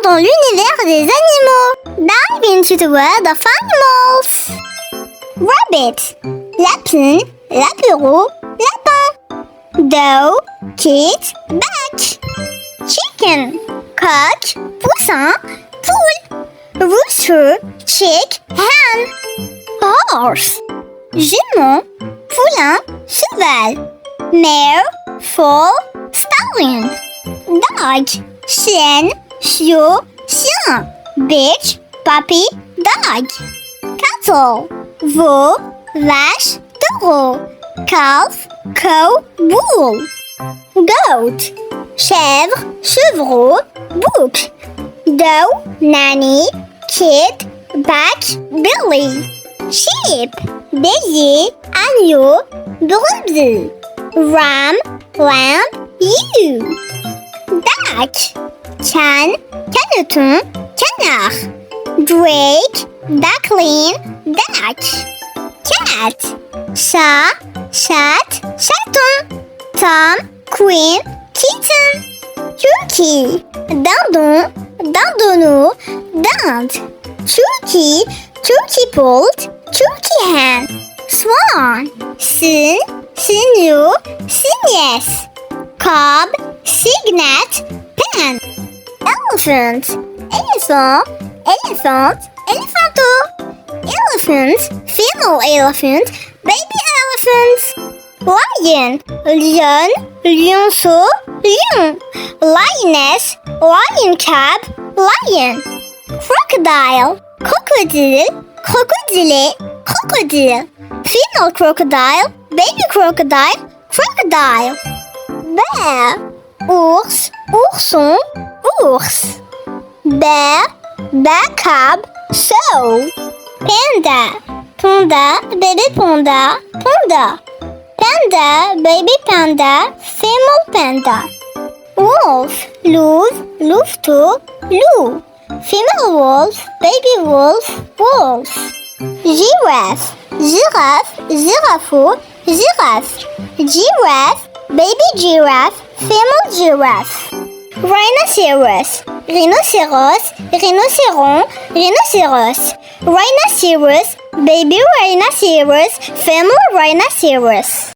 dans l'univers des animaux. Dive into the world of animals. Rabbit, lapin, lapero, lapin. Doe, kit, back. Chicken, coq, poussin, poule. Rooster, chick, hen. Horse, jument, poulain, cheval. Mare, foal, stallion. Dog, chienne, chiot, chien. Bitch, puppy, dog. Cattle, veau, vache, taureau. Calf, cow, bull. Goat, chèvre, chevreau, bouc. Doe, nanny, kid, back, billy. Sheep, bélier, agneau, brebis. Ram, lamb, ewe. Duck, can, caneton, canard. Drake, duckling, duck. Cat, chat, chatte, chaton. Tom, queen, kitten. Turkey, dindon, dindonneau, dinde. Turkey, turkey poult, turkey hen. Swan, cygne, cygnot, cygnesse. Cob, cygnet, pen. Elephant, éléphant, éléphante, éléphanteau. Elephant, female elephant, baby elephant. Lion, lion, lionceau, lion. Lioness, lion cub, lion. Crocodile, crocodile, crocodile, crocodile. Female crocodile, baby crocodile, crocodile. Bear, ours, ourson, ours. Bear, bear cub, sow. Panda, panda, baby panda, panda. Panda, baby panda, female panda. Wolf, louve, louveteau, loup. Female wolf, baby wolf, wolf. Giraffe, girafe, giraffeau, girafe. Giraffe, baby giraffe, female giraffe. Rhinoceros, rhinocéros, rhinocéron, rhinocéros. Rhinoceros, baby rhinoceros, female rhinoceros.